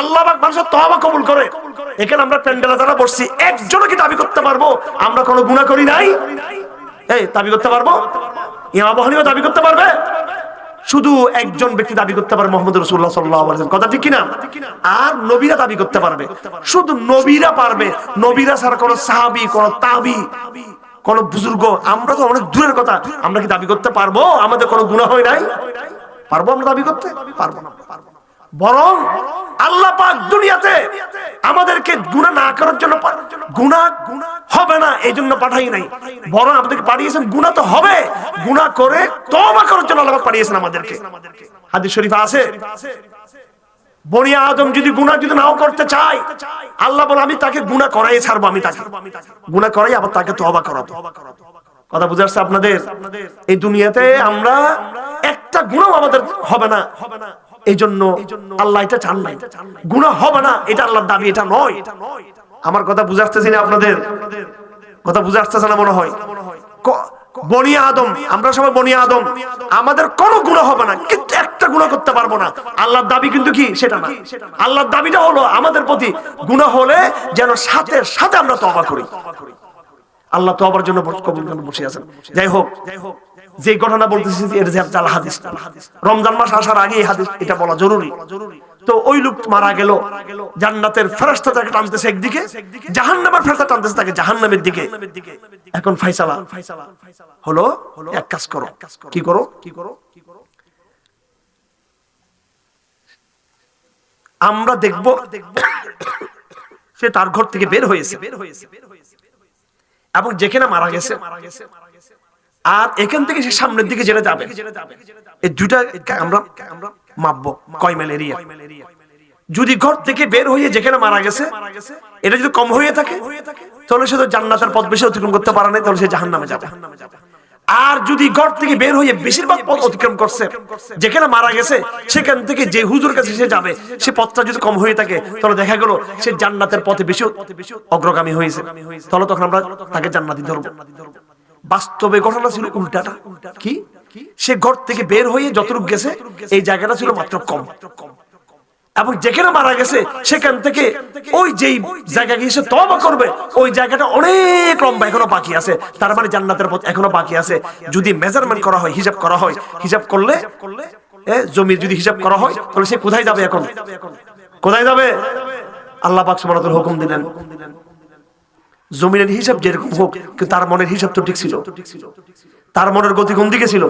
আল্লাহ পাক মানুষের তওবা কবুল করে। এখানে আমরা প্যান্ডেলে যারা বসছি একজনও কি দাবি করতে পারবো আমরা কোনো গুনাহ করি নাই? এই দাবি করতে পারবো? ইমাম আবু হানিফা দাবি করতে পারবে? শুধু একজন ব্যক্তি দাবি করতে পারে, মুহাম্মদ রাসূলুল্লাহ সাল্লাল্লাহু আলাইহি ওয়াসাল্লাম। কথা ঠিক কিনা? আর নবীরা দাবি করতে পারবে, শুধু নবীরা পারবে। নবীরা ছাড়া কোন সাহাবী, কোন তাবী, কোন বুজুর্গ, আমরা তো অনেক দূরের কথা, আমরা কি দাবি করতে পারবো আমাদের কোনো গুনাহ হয় নাই? পারবো আমরা দাবি করতে? পারবো না। বরং আল্লাহ পাক দুনিয়াতে আমাদেরকে গুনাহ না করার জন্য, গুনাহ হবে না এই জন্য পাঠাই নাই, বরং আমাদেরকে পাঠিয়েছেন গুনাহ তো হবে, গুনাহ করে তওবা করার জন্য আল্লাহ পাক পাঠিয়েছেন আমাদেরকে। হাদিস শরীফে আছে, বনি আদম যদি গুনাহ যদি নাও করতে চায়, আল্লাহ বলে আমি তাকে গুনাহ করাই ছাড়বো, আমি তাকে গুনাহ করাই আবার তাকে তওবা করাবো। কথা বুঝে আসছে আপনাদের? এই দুনিয়াতে আমরা একটা গুনাহ আমাদের হবে না, এই জন্য আল্লাহ এটা চান নাই। গুনাহ হবে না এটা আল্লাহর দাবি, এটা নয়। আমার কথা বুঝে আসতেছি না আপনাদের? কথা বুঝে আসতেছে না মনে হয়? বনি আদম, আমরা সবাই বনি আদম, আমাদের কোনো গুনাহ হবে না, কিন্তু একটা গুনাহ করতে পারবো না। আল্লাহর দাবি কিন্তু কি সেটা না। আল্লাহর দাবিটা হলো আমাদের প্রতি গুনাহ হলে যেন সাথে সাথে আমরা তওবা করি। আল্লাহ তওবার জন্য কবুল করে বসে আছেন। যাই হোক, যে ঘটনা বলতেছি এর জাল হাদিস, রমজান মাস আসার আগে এই হাদিস এটা বলা জরুরি। তো ওই লোক মারা গেল, জান্নাতের ফেরেশতা তাকে টানতেছে একদিকে, জাহান্নামের ফেরেশতা টানতেছে তাকে জাহান্নামের দিকে। এখন ফয়সালা হলো, এক কাজ করো। কি করো? আমরা দেখব সে তার ঘর থেকে বের হয়েছে এবং যেখানে মারা গেছে আর এখান থেকে সে সামনের দিকে যেতে যাবে, এই দুইটা আমরা মাপবো কয় মাইল এরিয়া। যদি ঘর থেকে বের হয়ে যেখানে মারা গেছে এটা যদি কম হয়ে থাকে তাহলে সে তো জান্নাতের পথ বেশি অতিক্রম করতে পারে না, তাহলে সে জাহান্নামে যাবে। আর যদি ঘর থেকে বের হয়ে বেশিরভাগ পথ অতিক্রম করছে, যেখানে মারা গেছে সেখান থেকে যে হুজুর কাছে সে যাবে সে পথটা যদি কম হয়ে থাকে তাহলে দেখা গেল সে জান্নাতের পথে বেশি অগ্রগামী হয়েছে, তাহলে তখন আমরা তাকে জান্নাতি ধরব। বাস্তবে ঘটনা ছিল উল্টাটা। কি? সে ঘর থেকে বের হয়ে যতটুকু গেছে এই জায়গাটা ছিল মাত্র কম, এবং যেখানে মারা গেছে সেখান থেকে ওই যেই জায়গা গিয়ে সে তওবা করবে ওই জায়গাটা অনেক লম্বা এখনো বাকি আছে, তার মানে জান্নাতের পথ এখনো বাকি আছে। যদি মেজারমেন্ট করা হয়, হিসাব করা হয়, হিসাব করলে জমির যদি হিসাব করা হয় তাহলে সে কোথায় যাবে? এখন কোথায় যাবে? আল্লাহ পাক সুবহানাহু ওয়া তাআলা হুকুম দিলেন জমিনের হিসাব যেরকম হোক, কিন্তু তার মনের হিসাব তো ঠিক ছিল। তার মনের গতি কোন দিকে ছিল?